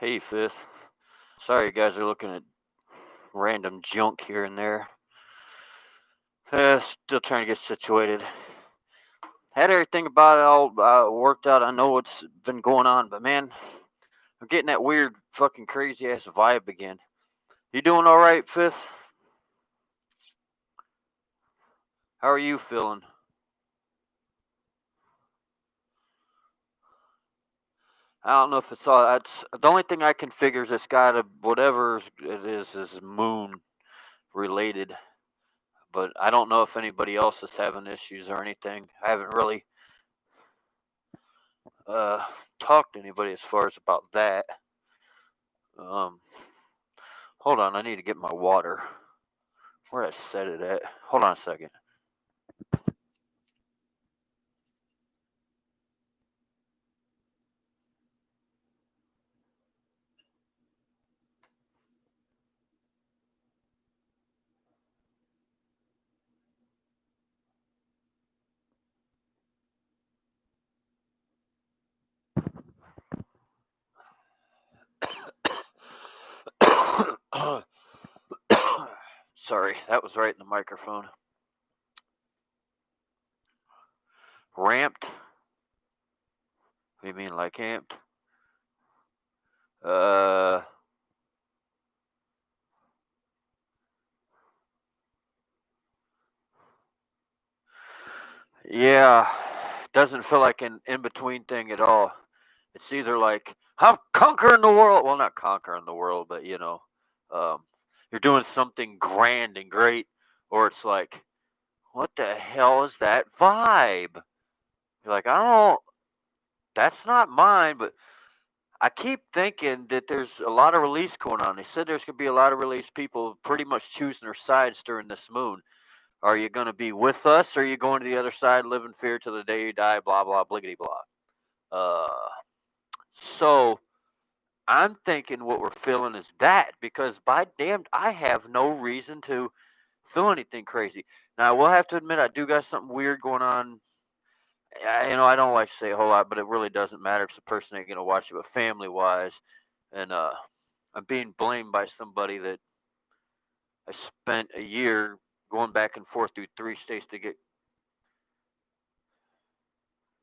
Hey, Fifth. Sorry, you guys are looking at random junk here and there. Still trying to get situated. Had everything about it all worked out. I know what's been going on, but man, I'm getting that weird, fucking crazy ass vibe again. You doing all right, Fifth? How are you feeling? I don't know if it's all. It's the only thing I can figure is it's got to whatever it is moon related. But I don't know if anybody else is having issues or anything. I haven't really uh, talked to anybody as far as about that. Um, hold on, I need to get my water. Where did I set it at? Hold on a second. Sorry, that was right in the microphone. Ramped? What do you mean, like amped? Uh, yeah. Doesn't feel like an in between thing at all. It's either like I'm conquering the world. Well, not conquering the world, but um, you're doing something grand and great, or it's like, what the hell is that vibe? You're like, I don't. That's not mine, but I keep thinking that there's a lot of release going on. They said there's going to be a lot of release people pretty much choosing their sides during this moon. Are you going to be with us or are you going to the other side, live in fear till the day you die, blah, blah, bliggity, blah. Uh, so I'm thinking what we're feeling is that because by damned, I have no reason to feel anything crazy. Now, I will have to admit, I do got something weird going on. I don't like to say a whole lot, but it really doesn't matter if the person ain't going to watch it, but family wise. And I'm being blamed by somebody that I spent a year going back and forth through three states to get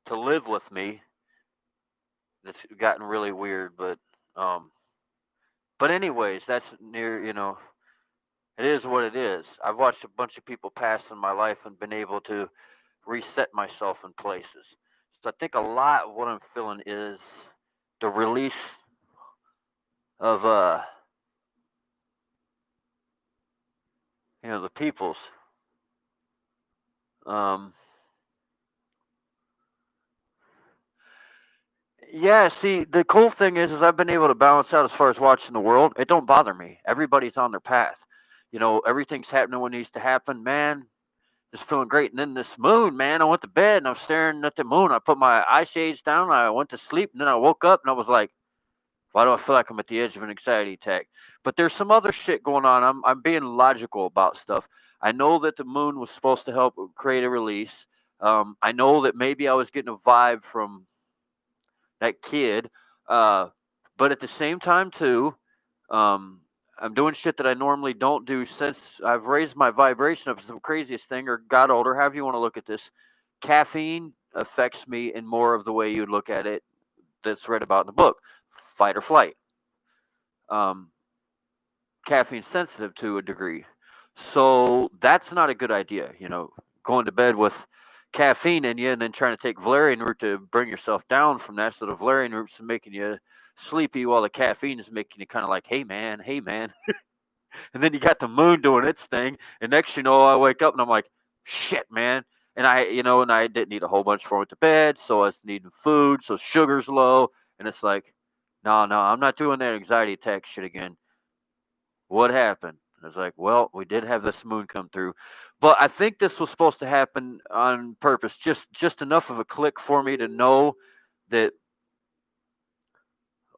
to live with me. That's gotten really weird, um, but anyways, that's near. It is what it is. I've watched a bunch of people pass in my life and been able to reset myself in places. So I think a lot of what I'm feeling is the release of the peoples. Um, Yeah, see, the cool thing is I've been able to balance out as far as watching the world. It don't bother me. Everybody's on their path. Everything's happening when it needs to happen. Man, just feeling great. And then this moon, man, I went to bed and I'm staring at the moon. I put my eye shades down. I went to sleep and then I woke up and I was like, why do I feel like I'm at the edge of an anxiety attack? But there's some other shit going on. I'm being logical about stuff. I know that the moon was supposed to help create a release. I know that maybe I was getting a vibe from that kid. Uh, but at the same time, too, um, I'm doing shit that I normally don't do since I've raised my vibration up. It's the craziest thing, or got older, however you want to look at this. Caffeine affects me in more of the way you'd look at it that's read about in the book, fight or flight. Um, Caffeine sensitive to a degree. So that's not a good idea, going to bed with caffeine in you and then trying to take valerian root to bring yourself down from that. So the valerian root's making you sleepy while the caffeine is making you kind of like, hey man, hey man. And then you got the moon doing its thing. And next you know, I wake up and I'm like, shit, man. And I didn't eat a whole bunch before I went to bed. So I was needing food. So sugar's low. And it's like, no, no, I'm not doing that anxiety attack shit again. What happened? I was like, well, we did have this moon come through, but I think this was supposed to happen on purpose. Just enough of a click for me to know that,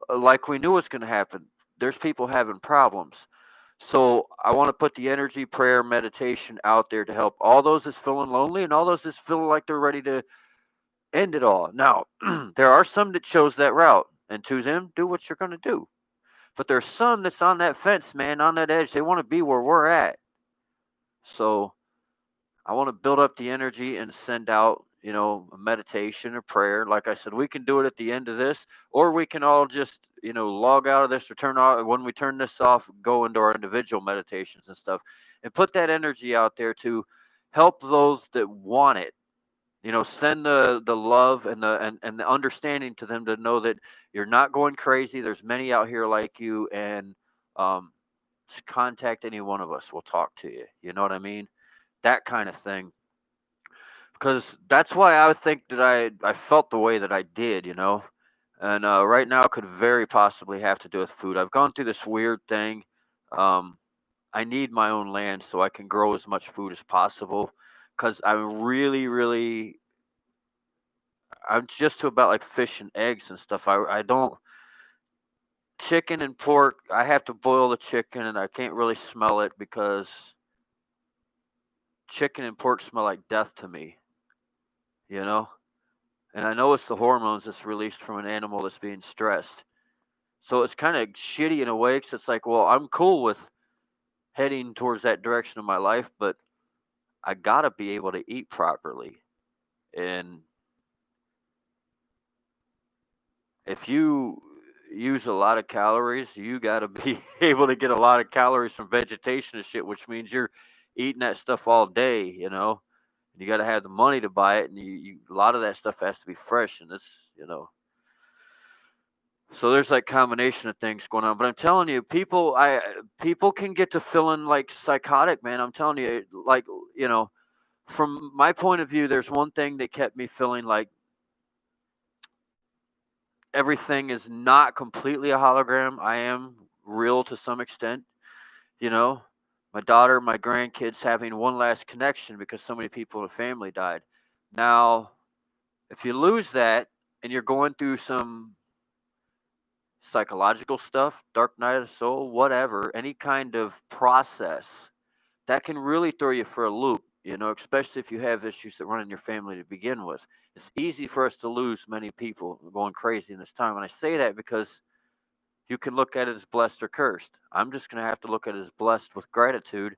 like we knew it was going to happen. There's people having problems, so I want to put the energy, prayer, meditation out there to help all those that's feeling lonely and all those that's feeling like they're ready to end it all. Now, there are some that chose that route, and to them, do what you're going to do. But there's some that's on that fence, man, on that edge. They want to be where we're at. So I want to build up the energy and send out, a meditation or prayer. Like I said, we can do it at the end of this, or we can all just, log out of this or turn off when we turn this off, go into our individual meditations and stuff, and put that energy out there to help those that want it. Send the love and and the understanding to them to know that you're not going crazy. There's many out here like you, and um, contact any one of us. We'll talk to you. You know what I mean? That kind of thing, because that's why I think that I felt the way that I did, and right now it could very possibly have to do with food. I've gone through this weird thing. Um, I need my own land so I can grow as much food as possible, because I'm just to about like fish and eggs and stuff. I don't chicken and pork. I have to boil the chicken and I can't really smell it because chicken and pork smell like death to me, you know? And I know it's the hormones that's released from an animal that's being stressed. So it's kind of shitty in a way, because it's like, well, I'm cool with heading towards that direction of my life, but I gotta be able to eat properly. And if you use a lot of calories, you gotta be able to get a lot of calories from vegetation and shit, which means you're eating that stuff all day, You got to have the money to buy it, and a lot of that stuff has to be fresh, and so there's like combination of things going on. But I'm telling you, people can get to feeling like psychotic, man. I'm telling you, like, from my point of view, there's one thing that kept me feeling like everything is not completely a hologram. I am real to some extent, you know. My daughter, my grandkids having one last connection because so many people in the family died. Now, if you lose that and you're going through some psychological stuff, dark night of the soul, whatever, any kind of process, that can really throw you for a loop, especially if you have issues that run in your family to begin with. It's easy for us to lose many people going crazy in this time. And I say that because you can look at it as blessed or cursed. I'm just going to have to look at it as blessed with gratitude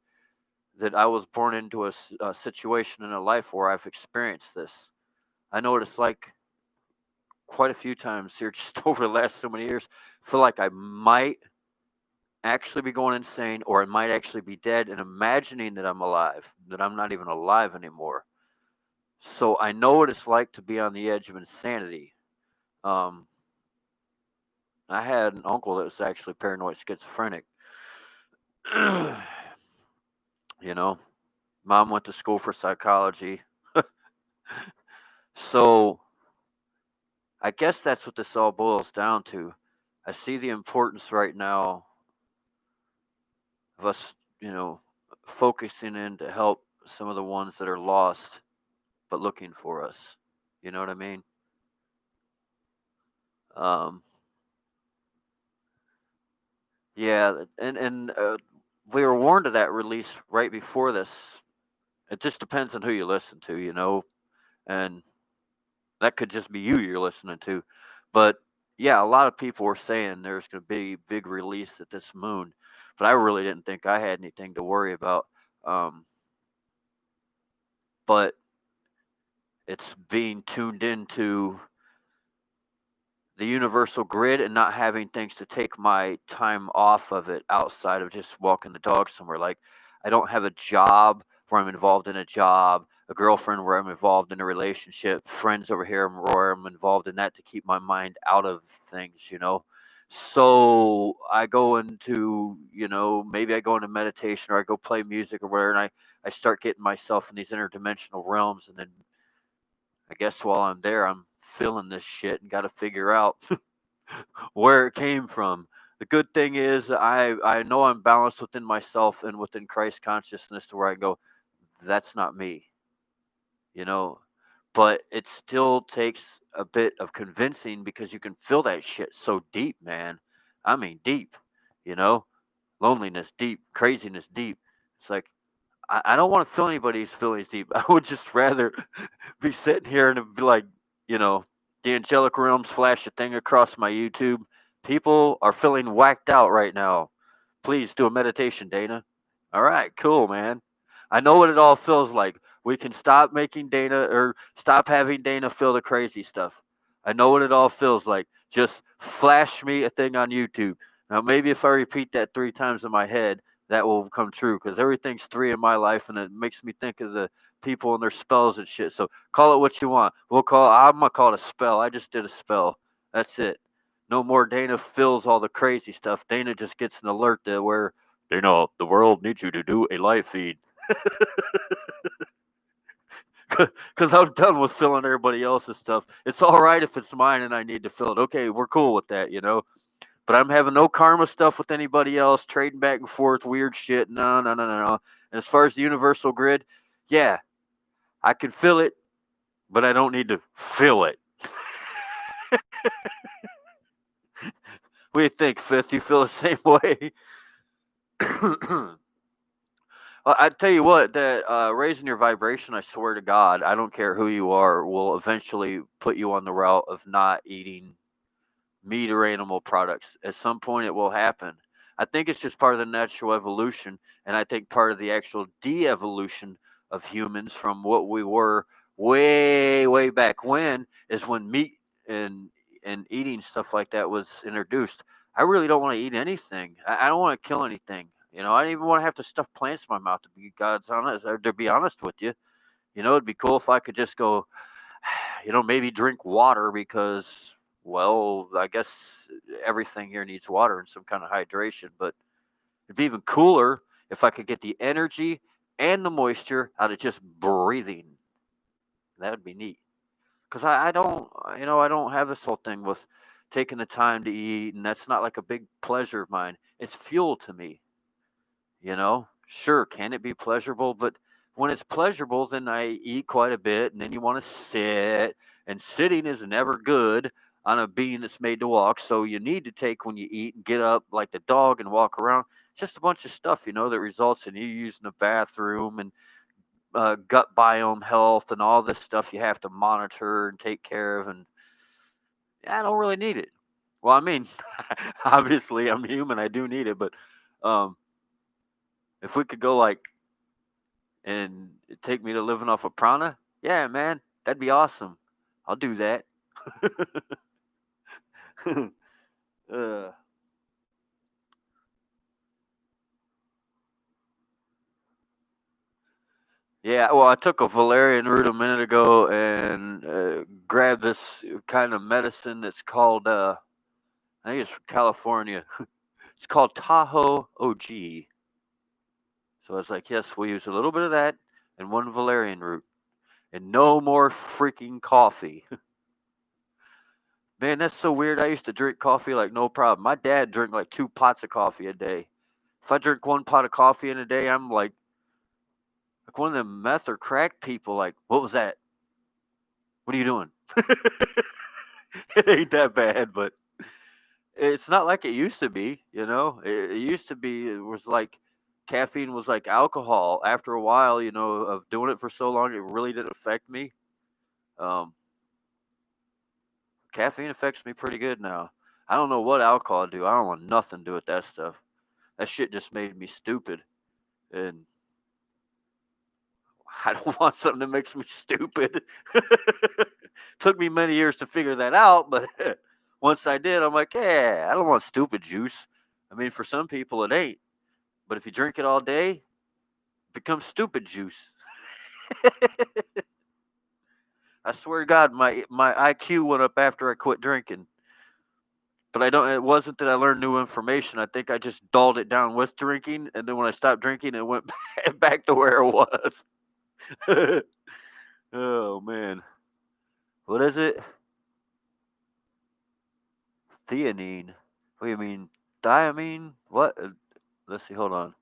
that I was born into a situation in a life where I've experienced this. I know what it's like quite a few times here just over the last so many years. Feel like I might actually be going insane, or I might actually be dead, and imagining that I'm alive, that I'm not even alive anymore. So I know what it's like to be on the edge of insanity. Um, I had an uncle that was actually paranoid schizophrenic. you know, Mom went to school for psychology. So I guess that's what this all boils down to. I see the importance right now of us, focusing in to help some of the ones that are lost but looking for us. You know what I mean? Um, yeah, and we were warned of that release right before this. It just depends on who you listen to, and that could just be you're listening to. But yeah, a lot of people were saying there's going to be big release at this moon, but I really didn't think I had anything to worry about. Um, but it's being tuned into the universal grid and not having things to take my time off of it outside of just walking the dog somewhere. Like, I don't have a job where I'm involved in a job, a girlfriend where I'm involved in a relationship, friends over here where I'm involved in that to keep my mind out of things. So I go into, maybe I go into meditation or I go play music or whatever, and I start getting myself in these interdimensional realms. And then I guess while I'm there, I'm feeling this shit and got to figure out where it came from. The good thing is I know I'm balanced within myself and within Christ consciousness to where I go, that's not me, you know. But it still takes a bit of convincing because you can feel that shit so deep, man. I mean, deep, you know, loneliness deep, craziness deep. It's like, I don't want to feel anybody's feelings deep. I would just rather be sitting here and be like, you know, the angelic realms flash a thing across my YouTube. People are feeling whacked out right now. Please do a meditation, Dana. All right, cool, man. I know what it all feels like. We can stop making Dana or stop having Dana feel the crazy stuff. I know what it all feels like. Just flash me a thing on YouTube. Now, maybe if I repeat that 3 times in my head, that will come true because everything's three in my life and it makes me think of the people and their spells and shit. So call it what you want. I'm going to call it a spell. I just did a spell. That's it. No more Dana feels all the crazy stuff. Dana just gets an alert that where Dana, the world needs you to do a live feed. Because I'm done with filling everybody else's stuff. It's all right if it's mine and I need to fill it. Okay, we're cool with that, you know. But I'm having no karma stuff with anybody else, trading back and forth, weird shit. No, no, no, no, no. And as far as the universal grid, yeah, I can feel it, but I don't need to feel it. What do you think, Fifth? You feel the same way? I tell you what, that raising your vibration, I swear to God, I don't care who you are, will eventually put you on the route of not eating meat or animal products. At some point, it will happen. I think it's just part of the natural evolution, and I think part of the actual de-evolution of humans from what we were way, way back when is when meat and eating stuff like that was introduced. I really don't want to eat anything. I don't want to kill anything. You know, I don't even want to have to stuff plants in my mouth. To be God's honest, or to be honest with you, you know, it'd be cool if I could just go, you know, maybe drink water because, well, I guess everything here needs water and some kind of hydration. But it'd be even cooler if I could get the energy and the moisture out of just breathing. That would be neat. Because I don't, you know, I don't have this whole thing with taking the time to eat, and that's not like a big pleasure of mine. It's fuel to me, you know. Sure, can it be pleasurable? But when it's pleasurable, then I eat quite a bit, and then you want to sit, and sitting is never good on a being that's made to walk. So you need to take when you eat and get up like the dog and walk around. It's just a bunch of stuff, you know, that results in you using the bathroom and gut biome health and all this stuff you have to monitor and take care of. And I don't really need it. Well, I mean, obviously I'm human. I do need it, but um, if we could go like and take me to living off of prana, yeah, man, that'd be awesome. I'll do that. uh, yeah, well, I took a valerian root a minute ago and grabbed this kind of medicine that's called, I think it's from California. It's called Tahoe OG. So I was like, yes, we'll use a little bit of that and one valerian root and no more freaking coffee. Man, that's so weird. I used to drink coffee like no problem. My dad drank like 2 pots of coffee a day. If I drink 1 pot of coffee in a day, I'm like one of them meth or crack people. Like, what was that? What are you doing? It ain't that bad, but it's not like it used to be. You know, it used to be. It was like caffeine was like alcohol. After a while, you know, of doing it for so long, it really didn't affect me. Um, Caffeine affects me pretty good now. I don't know what alcohol do. I don't want nothing to do with that stuff. That shit just made me stupid, and I don't want something that makes me stupid. Took me many years to figure that out, but once I did, I'm like, yeah, I don't want stupid juice. I mean, for some people it ain't, but if you drink it all day, it becomes stupid juice. I swear to God, my IQ went up after I quit drinking. But I don't. It wasn't that I learned new information. I think I just dulled it down with drinking, and then when I stopped drinking, it went back to where it was. Oh man, what is it? Theanine. What do you mean? Thiamine? What? Let's see. Hold on.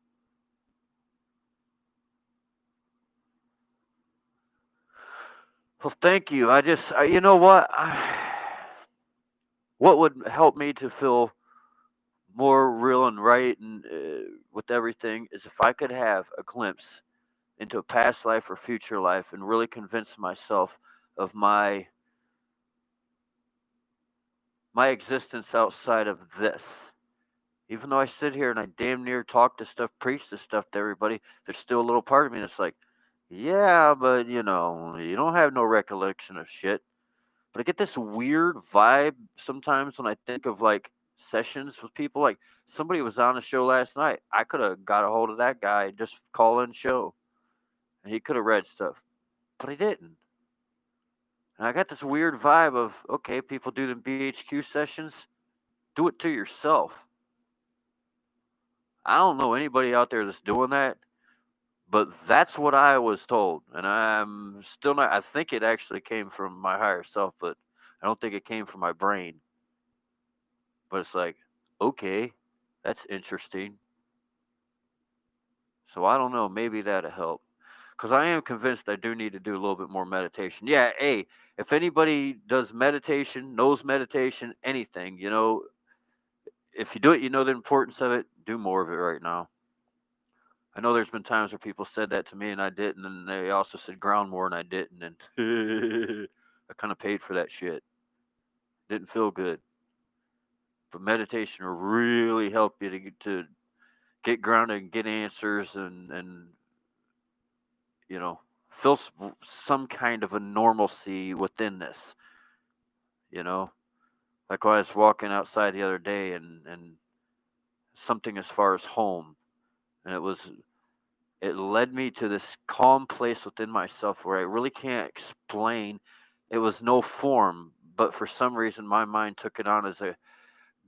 Well, thank you. You know what? What would help me to feel more real and right and with everything is if I could have a glimpse into a past life or future life and really convince myself of my my existence outside of this. Even though I sit here and I damn near talk this stuff, preach this stuff to everybody, there's still a little part of me that's like, yeah, but you don't have no recollection of shit. But I get this weird vibe sometimes when I think of like sessions with people. Like somebody was on a show last night. I could have got a hold of that guy, just call in show, and he could have read stuff, but he didn't. And I got this weird vibe of, okay, people do the BHQ sessions, do it to yourself. I don't know anybody out there that's doing that, but that's what I was told. And I'm still not, I think it actually came from my higher self, but I don't think it came from my brain. But it's like, okay, that's interesting. So I don't know, maybe that'll help. Because I am convinced I do need to do a little bit more meditation. Yeah, hey, if anybody does meditation, knows meditation, anything, if you do it, you know the importance of it, do more of it right now. I know there's been times where people said that to me and I didn't, and they also said ground more and I didn't, and I kind of paid for that shit. Didn't feel good. But meditation will really help you to get grounded and get answers and you know feel some kind of a normalcy within this. You know, like when I was walking outside the other day and something as far as home, and it led me to this calm place within myself where I really can't explain. It was no form, but for some reason my mind took it on as a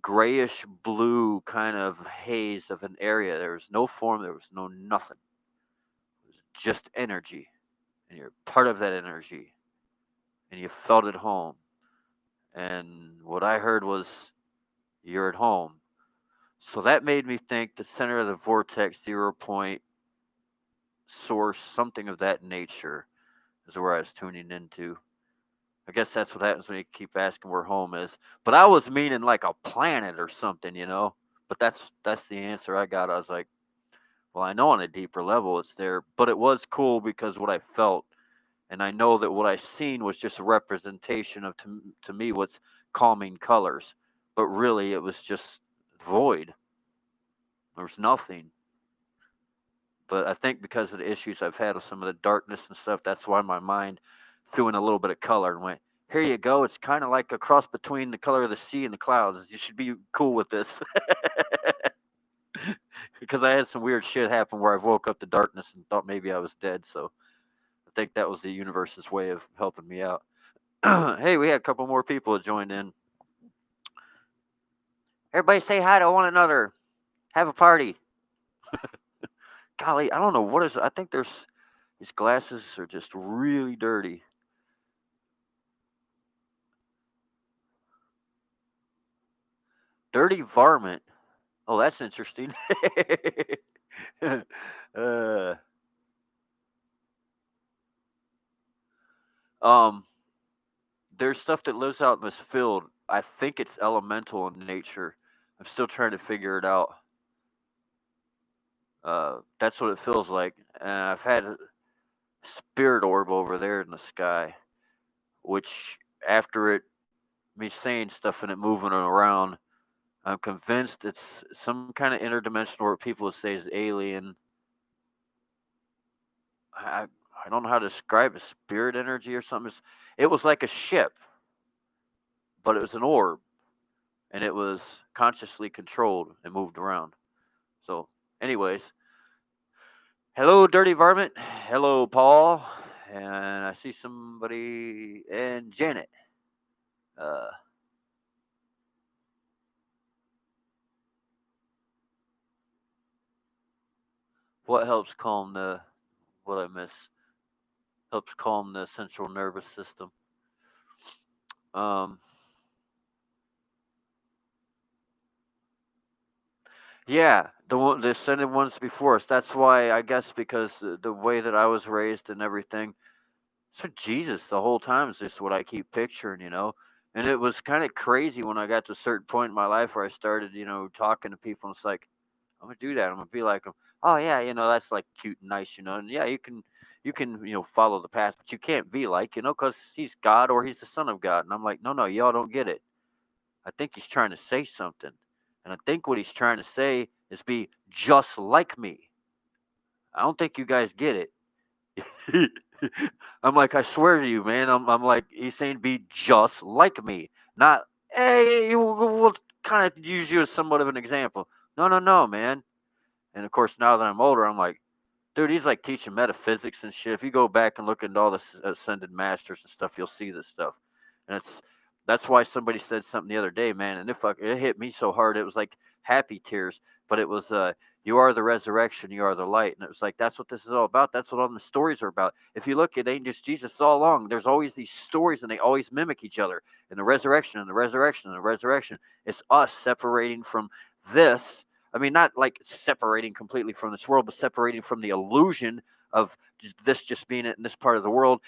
grayish blue kind of haze of an area. There was no form, there was no nothing. It was just energy. And you're part of that energy. And you felt at home. And what I heard was, you're at home. So that made me think the center of the vortex, 0 point source, something of that nature, is where I was tuning into. I guess that's what happens when you keep asking where home is. But I was meaning like a planet or something. But that's the answer I got. I was like, well, I know on a deeper level it's there, but it was cool because what I felt, and I know that what I seen was just a representation of to me what's calming colors, but really it was just void. There was nothing. But I think because of the issues I've had with some of the darkness and stuff, that's why my mind threw in a little bit of color and went, here you go. It's kind of like a cross between the color of the sea and the clouds. You should be cool with this. Because I had some weird shit happen where I woke up to darkness and thought maybe I was dead. So I think that was the universe's way of helping me out. Hey, we had a couple more people that joined in. Everybody say hi to one another. Have a party. Golly, I don't know what is. I think these glasses are just really dirty. Dirty varmint. Oh, that's interesting. uh, um, there's stuff that lives out in this field. I think it's elemental in nature. I'm still trying to figure it out. That's what it feels like. I've had a spirit orb over there in the sky, which after me saying stuff and it moving around, I'm convinced it's some kind of interdimensional or people would say is alien. I I don't know how to describe it, spirit energy or something. It was like a ship, but it was an orb, and it was consciously controlled and moved around. So, anyways, hello, Dirty Varmint. Hello, Paul. And I see somebody and Janet. Uh, what helps calm what I miss? Helps calm the central nervous system. Um, yeah, the ascended ones before us. That's why I guess because the way that I was raised and everything. So Jesus, the whole time is just what I keep picturing. And it was kind of crazy when I got to a certain point in my life where I started, talking to people. And it's like, I'm gonna do that. I'm gonna be like them. Oh yeah, that's like cute and nice. And yeah, you can follow the path, but you can't be like, because he's God or he's the Son of God. And I'm like, no, y'all don't get it. I think he's trying to say something. And I think what he's trying to say is be just like me. I don't think you guys get it. I'm like, I swear to you, man. I'm like, he's saying be just like me. Not, hey, we'll kind of use you as somewhat of an example. No, no, no, man. And of course, now that I'm older, I'm like, dude, he's like teaching metaphysics and shit. If you go back and look into all the ascended masters and stuff, you'll see this stuff. And that's why somebody said something the other day, man, and it hit me so hard. It was like happy tears, but it was you are the resurrection, you are the light, and it was like that's what this is all about. That's what all the stories are about. If you look at Angels Jesus all along, there's always these stories, and they always mimic each other. And the resurrection, and the resurrection, and the resurrection. It's us separating from this. I mean, not like separating completely from this world, but separating from the illusion of this just being it in this part of the world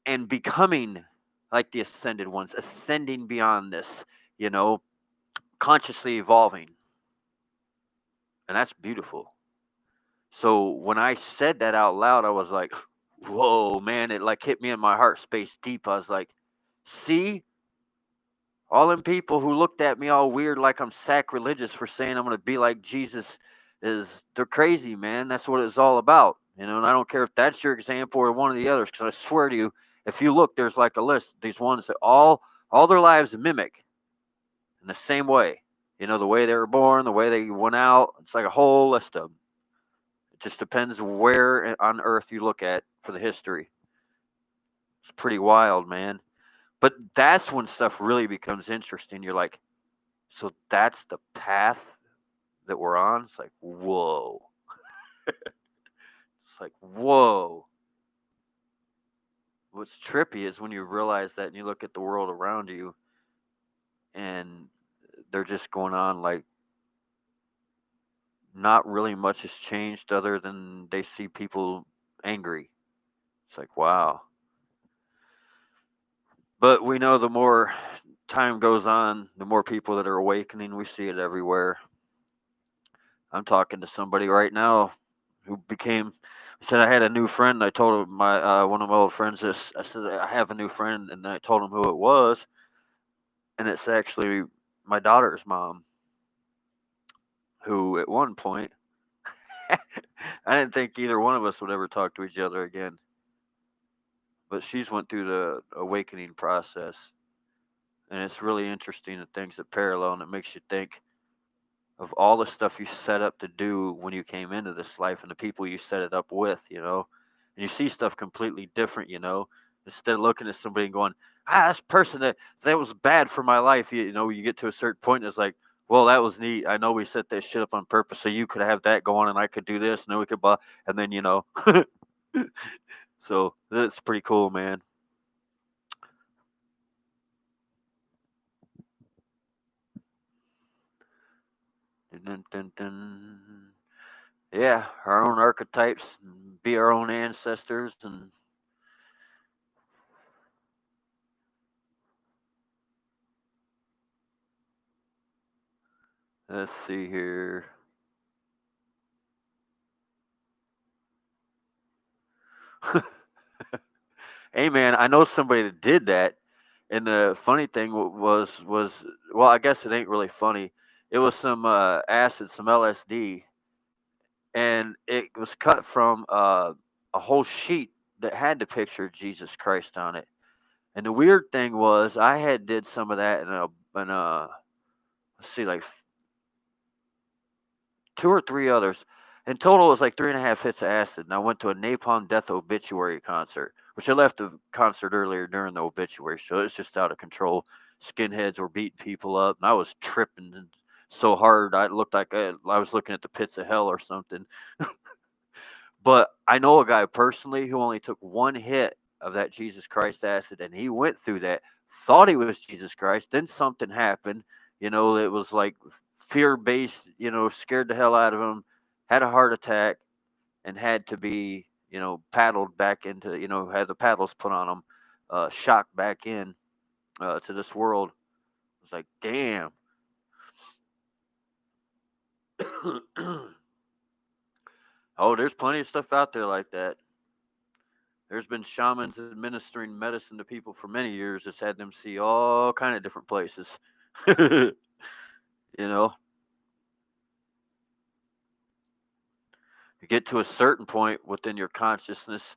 and becoming like the ascended ones, ascending beyond this, consciously evolving. And that's beautiful. So when I said that out loud, I was like, whoa, man, it like hit me in my heart space deep. I was like, see, all them people who looked at me all weird like I'm sacrilegious for saying I'm going to be like Jesus they're crazy, man. That's what it's all about. And I don't care if that's your example or one of the others, because I swear to you, if you look, there's like a list. These ones that all their lives mimic in the same way. The way they were born, the way they went out. It's like a whole list of them. It just depends where on earth you look at for the history. It's pretty wild, man. But that's when stuff really becomes interesting. You're like, so that's the path that we're on? It's like, whoa. It's like, whoa. What's trippy is when you realize that and you look at the world around you and they're just going on like not really much has changed other than they see people angry. It's like, wow. But we know the more time goes on, the more people that are awakening. We see it everywhere. I'm talking to somebody right now who said I had a new friend. I told him my one of my old friends this. I said I have a new friend, and then I told him who it was, and it's actually my daughter's mom, who at one point I didn't think either one of us would ever talk to each other again. But she's went through the awakening process, and it's really interesting the things that parallel, and it makes you think of all the stuff you set up to do when you came into this life and the people you set it up with, and you see stuff completely different, instead of looking at somebody and going, this person that was bad for my life, you get to a certain point and it's like, well, that was neat. I know we set that shit up on purpose so you could have that going and I could do this and then we could buy, and then, so that's pretty cool, man. Dun, dun, dun. Yeah, our own archetypes, be our own ancestors, and let's see here. Hey, man, I know somebody that did that, and the funny thing was well, I guess it ain't really funny. It was some acid, some LSD, and it was cut from a whole sheet that had the picture of Jesus Christ on it. And the weird thing was, I had did some of that in a let's see, like two or three others. In total, it was like 3.5 hits of acid. And I went to a Napalm Death obituary concert, which I left the concert earlier during the obituary show. It's just out of control. Skinheads were beating people up, and I was tripping so hard. I looked like I was looking at the pits of hell or something. But I know a guy personally who only took one hit of that Jesus Christ acid, and he went through that, thought he was Jesus Christ. Then something happened, it was like fear based, scared the hell out of him, had a heart attack, and had to be, paddled back into, had the paddles put on him, shocked back in to this world. It was like, damn. Oh, there's plenty of stuff out there like that. There's been shamans administering medicine to people for many years that's had them see all kind of different places. you know, you get to a certain point within your consciousness,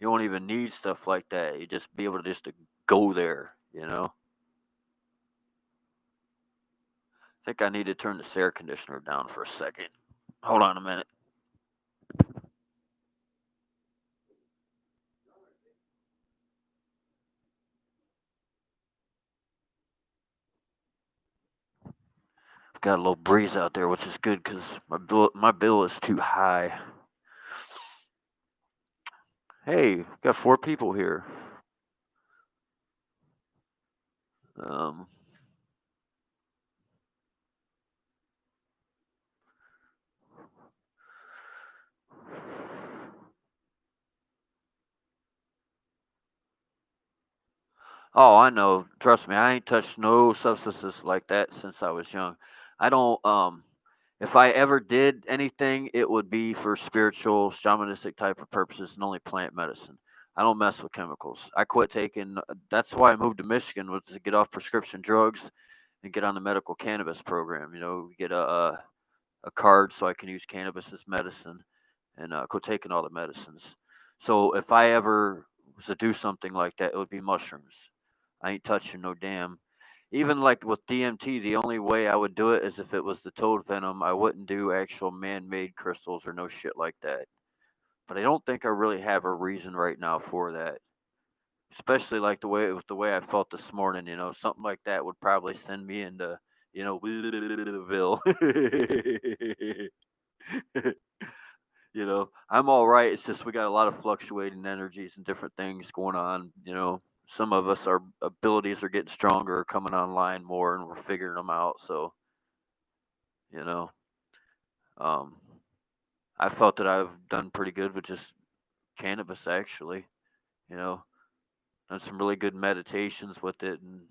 you won't even need stuff like that. You just be able to just to go there. I think I need to turn this air conditioner down for a second. Hold on a minute. Got a little breeze out there, which is good because my bill is too high. Hey, got 4 people here. Um, oh, I know. Trust me, I ain't touched no substances like that since I was young. I don't. If I ever did anything, it would be for spiritual, shamanistic type of purposes, and only plant medicine. I don't mess with chemicals. I quit taking. That's why I moved to Michigan, was to get off prescription drugs and get on the medical cannabis program. Get a card so I can use cannabis as medicine, and quit taking all the medicines. So if I ever was to do something like that, it would be mushrooms. I ain't touching no damn. Even like with DMT, the only way I would do it is if it was the toad venom. I wouldn't do actual man-made crystals or no shit like that. But I don't think I really have a reason right now for that. Especially like the way I felt this morning. Something like that would probably send me into Ville. I'm all right. It's just we got a lot of fluctuating energies and different things going on. Some of us, our abilities are getting stronger, coming online more, and we're figuring them out. So, you know, um, I felt that I've done pretty good with just cannabis, actually. You know, done some really good meditations with it, and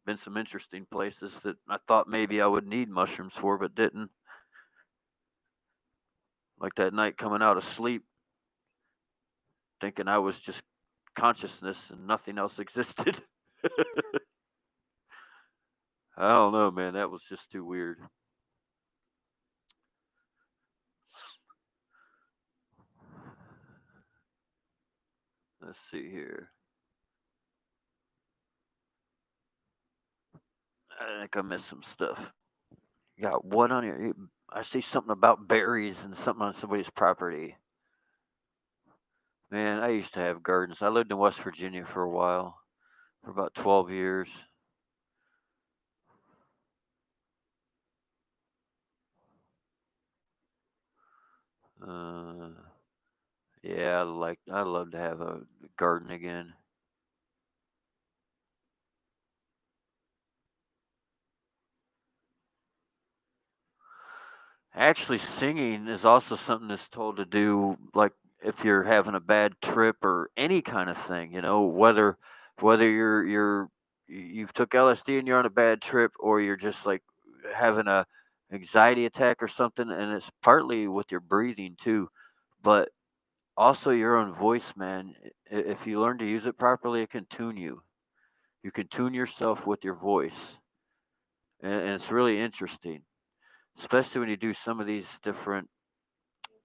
been some interesting places that I thought maybe I would need mushrooms for, but didn't. Like that night coming out of sleep, thinking I was just consciousness and nothing else existed. I don't know, man. That was just too weird. Let's see here. I think I missed some stuff. You got what on here? I see something about berries and something on somebody's property. Man, I used to have gardens. I lived in West Virginia for a while, for about 12 years. Uh, yeah, I'd love to have a garden again. Actually, singing is also something that's told to do, like if you're having a bad trip or any kind of thing, whether you've took LSD and you're on a bad trip, or you're just like having a anxiety attack or something, and it's partly with your breathing too, but also your own voice, man. If you learn to use it properly, it can tune you. You can tune yourself with your voice, and it's really interesting, especially when you do some of these different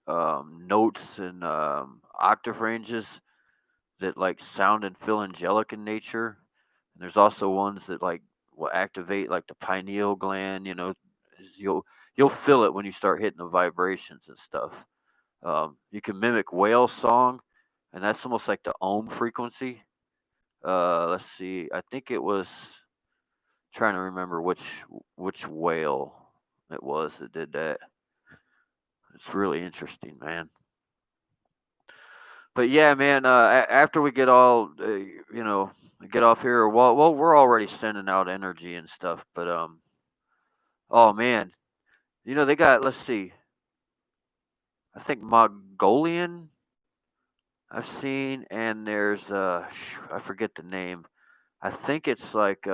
notes and octave ranges that like sound and feel angelic in nature. And there's also ones that like will activate like the pineal gland. You'll feel it when you start hitting the vibrations and stuff. You can mimic whale song, and that's almost like the ohm frequency. Let's see. I think it was, trying to remember which whale it was that did that. It's really interesting, man. But yeah, man. After we get all, get off here, well, we're already sending out energy and stuff. But oh man, they got. Let's see. I think Mongolian I've seen, and there's I forget the name. I think it's like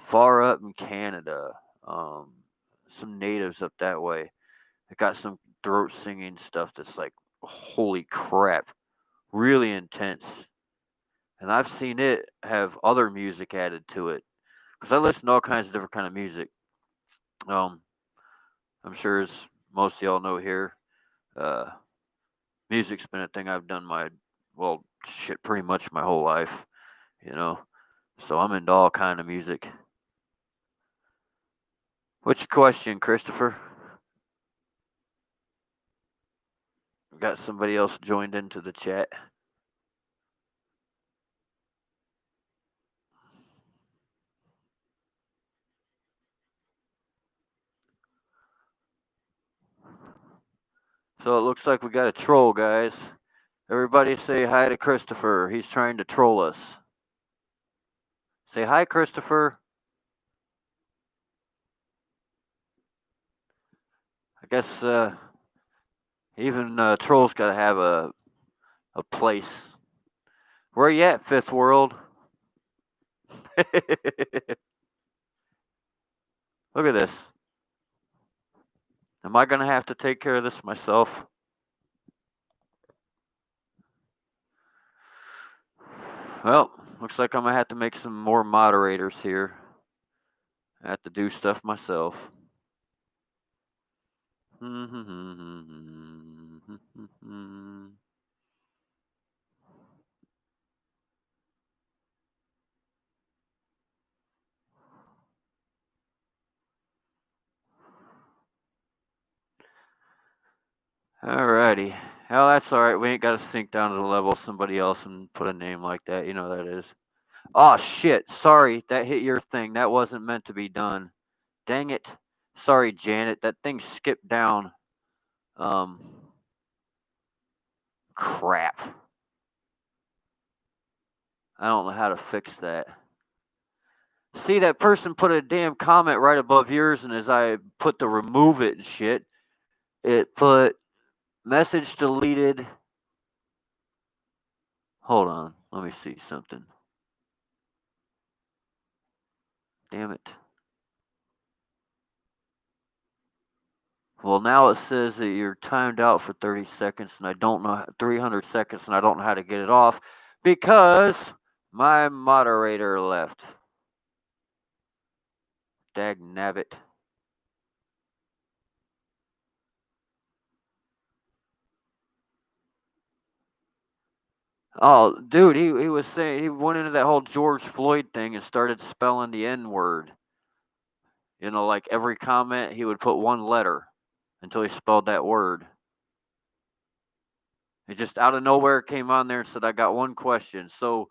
far up in Canada. Um, some natives up that way. They got some throat singing stuff that's like, holy crap, really intense. And I've seen it have other music added to it. because I listen to all kinds of different kind of music. Um, I'm sure as most of y'all know here, uh, music's been a thing I've done well, shit, pretty much my whole life, you know. So I'm into all kind of music. What's your question, Christopher? Got somebody else joined into the chat. So it looks like we got a troll, guys. Everybody say hi to Christopher. He's trying to troll us. Say hi, Christopher. I guess even trolls got to have a place. Where you at, Fifth World? Look at this. Am I going to have to take care of this myself? Well, looks like I'm going to have to make some more moderators here. I have to do stuff myself. Alrighty. Hell, that's alright. We ain't got to sink down to the level of somebody else and put a name like that. You know that is. Oh, shit. Sorry. That hit your thing. That wasn't meant to be done. Dang it. Sorry, Janet. That thing skipped down. Crap. I don't know how to fix that. See, that person put a damn comment right above yours, and as I put the remove it and shit, it put message deleted. Hold on. Let me see something. Damn it. Well, now it says that you're timed out for 30 seconds, and I don't know 300 seconds, and I don't know how to get it off because my moderator left. Dag nabbit. Oh, dude, he was saying he went into that whole George Floyd thing and started spelling the N word. You know, like every comment he would put one letter until he spelled that word. It just out of nowhere came on there and said, "I got one question." So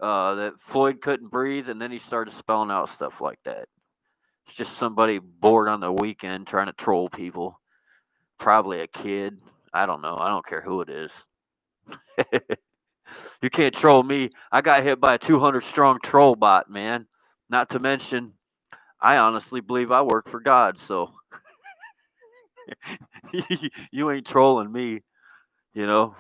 that Floyd couldn't breathe, and then he started spelling out stuff like that. It's just somebody bored on the weekend trying to troll people. Probably a kid. I don't know. I don't care who it is. You can't troll me. I got hit by a 200 strong troll bot, man. Not to mention, I honestly believe I work for God, so you ain't trolling me, you know.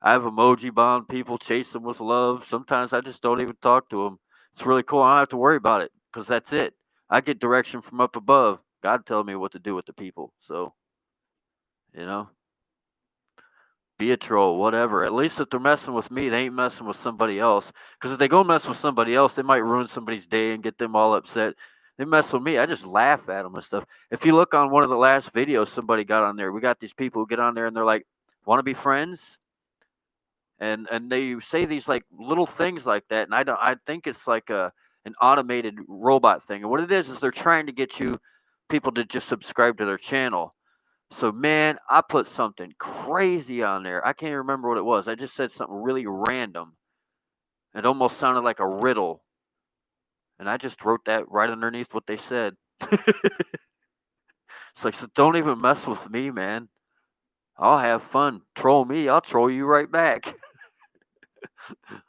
I have emoji bomb people, chase them with love. Sometimes I just don't even talk to them. It's really cool. I don't have to worry about it because that's it. I get direction from up above. God tells me what to do with the people. So, you know, be a troll, whatever. At least if they're messing with me, they ain't messing with somebody else. Because if they go mess with somebody else, they might ruin somebody's day and get them all upset. They mess with me, I just laugh at them and stuff. If you look on one of the last videos somebody got on there, we got these people who get on there and they're like, "Want to be friends?" And they say these like little things like that, and I think it's like an automated robot thing. And what it is they're trying to get you people to just subscribe to their channel. So man, I put something crazy on there. I can't remember what it was. I just said something really random. It almost sounded like a riddle. And I just wrote that right underneath what they said. It's like, so don't even mess with me, man. I'll have fun. Troll me, I'll troll you right back.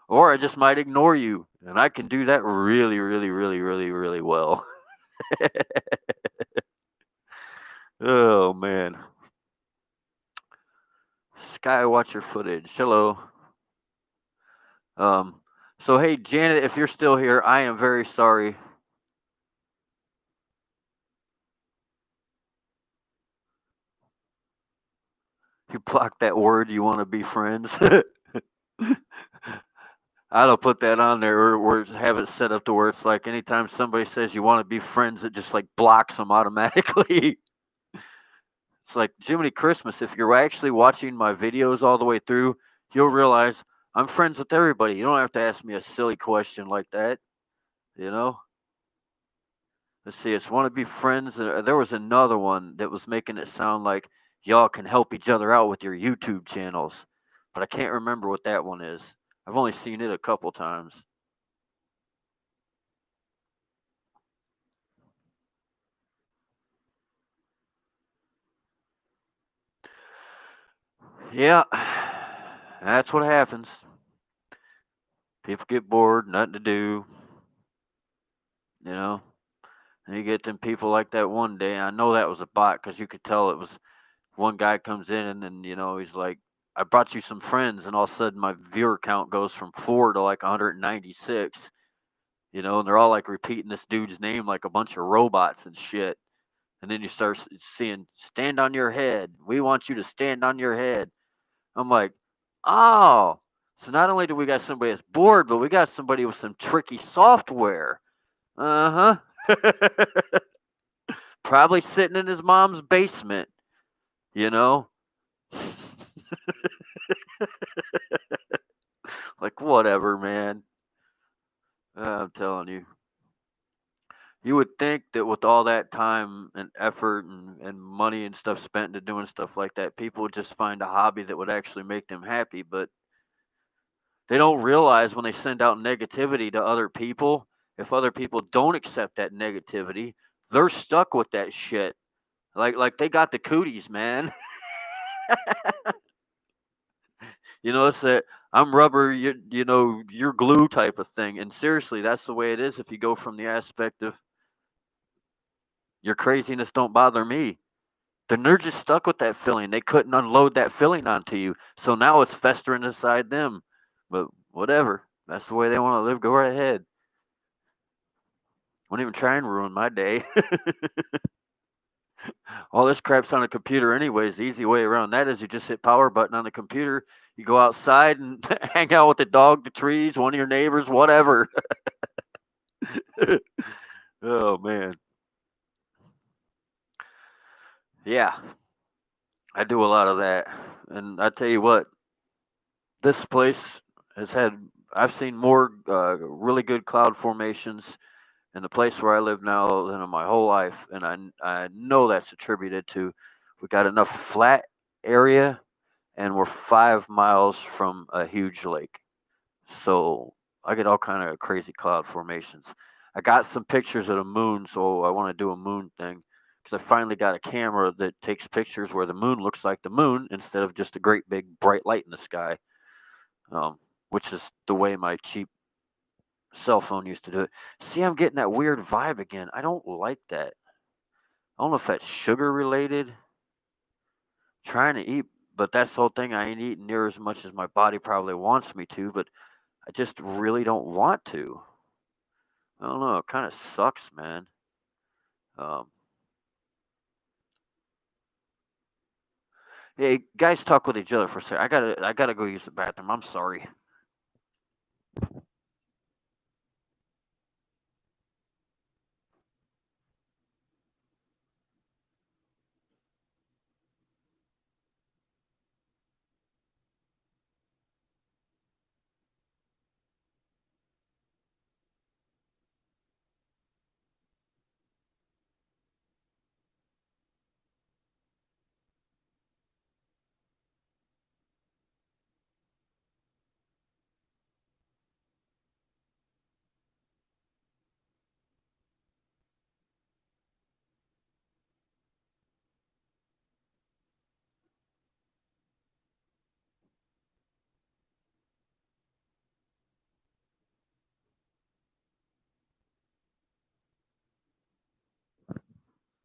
Or I just might ignore you. And I can do that really, really, really, really, really well. Oh man. Skywatcher footage. Hello. Um, so hey Janet, if you're still here, I am very sorry. You blocked that word, you want to be friends. I don't put that on there or have it set up to where it's like anytime somebody says you want to be friends, it just like blocks them automatically. It's like Jiminy Christmas. If you're actually watching my videos all the way through, you'll realize I'm friends with everybody. You don't have to ask me a silly question like that. You know? Let's see. It's want to be friends. There was another one that was making it sound like y'all can help each other out with your YouTube channels, but I can't remember what that one is. I've only seen it a couple times. Yeah, that's what happens. People get bored, nothing to do, you know. And you get them people like that one day. I know that was a bot because you could tell it was one guy comes in and then he's like, "I brought you some friends," and all of a sudden my viewer count goes from 4 to like 196. And they're all like repeating this dude's name like a bunch of robots and shit. And then you start seeing "stand on your head." We want you to stand on your head. I'm like, oh, so not only do we got somebody that's bored, but we got somebody with some tricky software. Uh huh. Probably sitting in his mom's basement, you know? Like, whatever, man. I'm telling you. You would think that with all that time and effort and money and stuff spent into doing stuff like that, people would just find a hobby that would actually make them happy. But they don't realize when they send out negativity to other people, if other people don't accept that negativity, they're stuck with that shit. Like they got the cooties, man. It's that I'm rubber, you're glue type of thing. And seriously, that's the way it is if you go from the aspect of your craziness don't bother me. Then they're just stuck with that feeling. They couldn't unload that feeling onto you. So now it's festering inside them. But whatever. That's the way they want to live. Go right ahead. Won't even try and ruin my day. All this crap's on a computer anyways. The easy way around that is you just hit power button on the computer. You go outside and hang out with the dog, the trees, one of your neighbors, whatever. Oh man. Yeah, I do a lot of that. And I tell you what, this place has had I've seen more really good cloud formations in the place where I live now than in my whole life, and I know that's attributed to we got enough flat area, and we're 5 miles from a huge lake, so I get all kind of crazy cloud formations. I got some pictures of the moon, so I want to do a moon thing because I finally got a camera that takes pictures where the moon looks like the moon instead of just a great big bright light in the sky, um, which is the way my cheap cell phone used to do it. See, I'm getting that weird vibe again. I don't like that. I don't know if that's sugar related. Trying to eat, but that's the whole thing. I ain't eating near as much as my body probably wants me to, but I just really don't want to. I don't know. It kind of sucks, man. Um, hey, guys, talk with each other for a second. I gotta go use the bathroom. I'm sorry.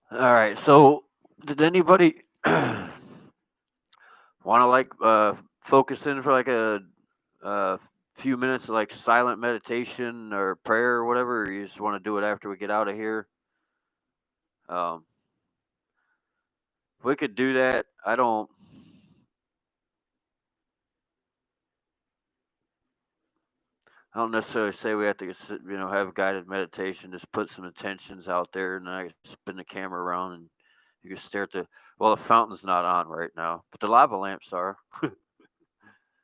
All right. So, did anybody want to focus in for like a uh, few minutes of like silent meditation or prayer or whatever? Or you just want to do it after we get out of here? Um, we could do that. I don't. I don't necessarily say we have to, have guided meditation. Just put some intentions out there, and I spin the camera around, and you can stare at the. Well, the fountain's not on right now, but the lava lamps are.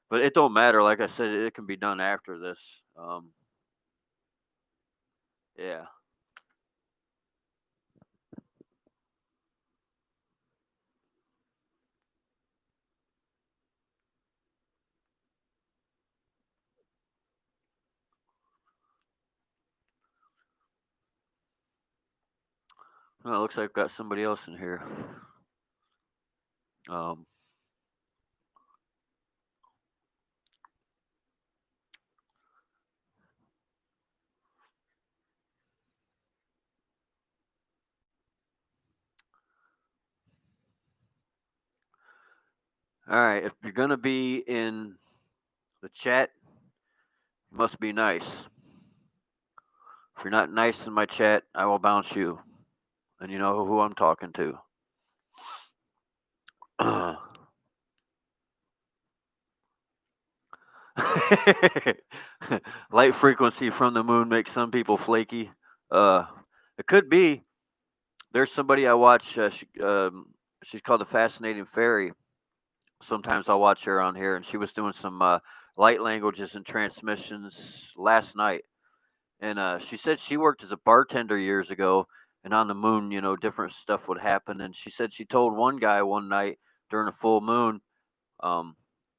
But it don't matter. Like I said, it can be done after this. Yeah. Well, it looks like I've got somebody else in here. Um, all right. If you're gonna be in the chat, you must be nice. If you're not nice in my chat, I will bounce you, and you know who I'm talking to. Light frequency from the moon makes some people flaky. Uh, it could be. There's somebody I watch. She's called the Fascinating Fairy. Sometimes I'll watch her on here, and she was doing some light languages and transmissions last night. And she said she worked as a bartender years ago, and on the moon, different stuff would happen. And she said she told one guy one night during a full moon, um,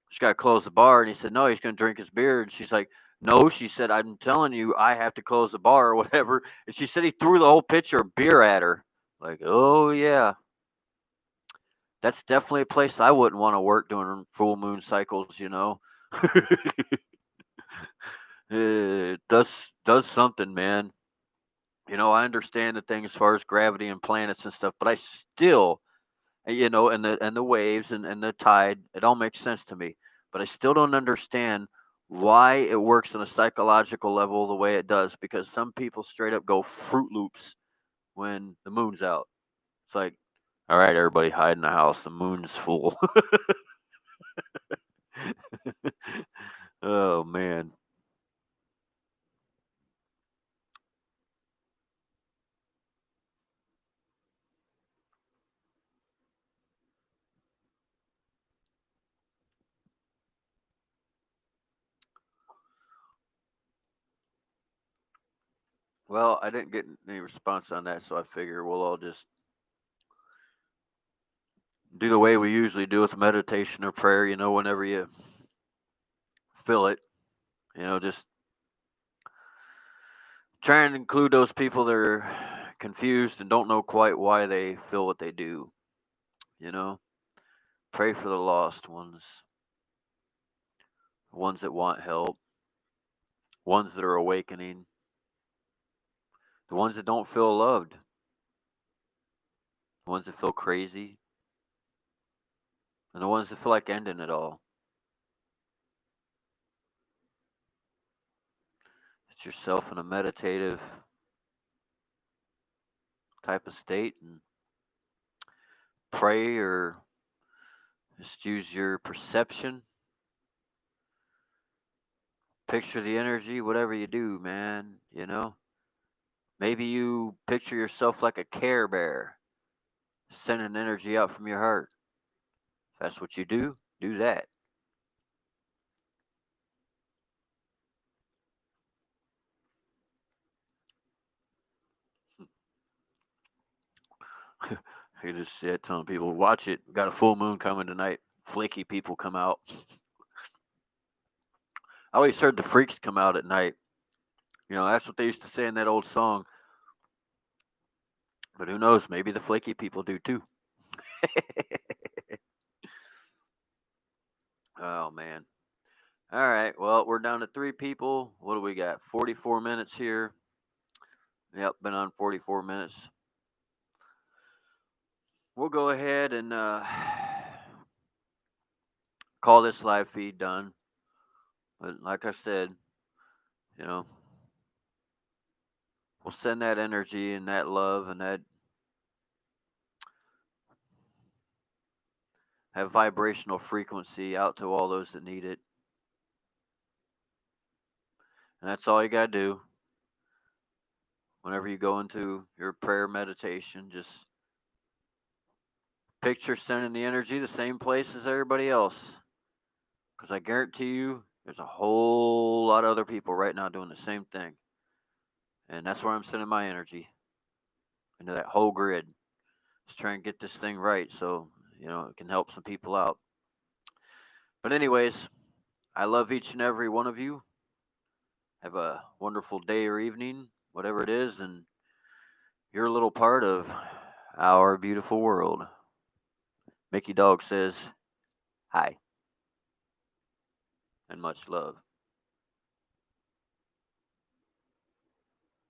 she got to close the bar, and he said no, he's going to drink his beer. And she's like, no, she said, I'm telling you, I have to close the bar or whatever. And she said he threw the whole pitcher of beer at her. Like, oh yeah, that's definitely a place I wouldn't want to work during full moon cycles. It does something, man. I understand the thing as far as gravity and planets and stuff, but I still, and the waves and the tide, it all makes sense to me. But I still don't understand why it works on a psychological level the way it does. Because some people straight up go Fruit Loops when the moon's out. It's like, all right, everybody hide in the house. The moon's full. Oh man. Well, I didn't get any response on that, so I figure we'll all just do the way we usually do with meditation or prayer. Whenever you feel it, just try and include those people that are confused and don't know quite why they feel what they do. You know, pray for the lost ones, ones that want help, ones that are awakening, the ones that don't feel loved, the ones that feel crazy, and the ones that feel like ending it all. Get yourself in a meditative type of state and pray, or just use your perception. Picture the energy, whatever you do, man. Maybe you picture yourself like a Care Bear, sending energy out from your heart. If that's what you do that. I just said telling people, watch it. We got a full moon coming tonight. Flaky people come out. I always heard the freaks come out at night. That's what they used to say in that old song. But who knows? Maybe the flaky people do too. Oh man. All right. Well, we're down to 3 people. What do we got? 44 minutes here. Yep, been on 44 minutes. We'll go ahead and call this live feed done. But like I said, you know, we'll send that energy and that love and that vibrational frequency out to all those that need it. And that's all you got to do. Whenever you go into your prayer meditation, just picture sending the energy the same place as everybody else. Because I guarantee you, there's a whole lot of other people right now doing the same thing. And that's where I'm sending my energy into that whole grid. Just try and get this thing right so, it can help some people out. But, anyways, I love each and every one of you. Have a wonderful day or evening, whatever it is. And you're a little part of our beautiful world. Mickey Dog says hi and much love.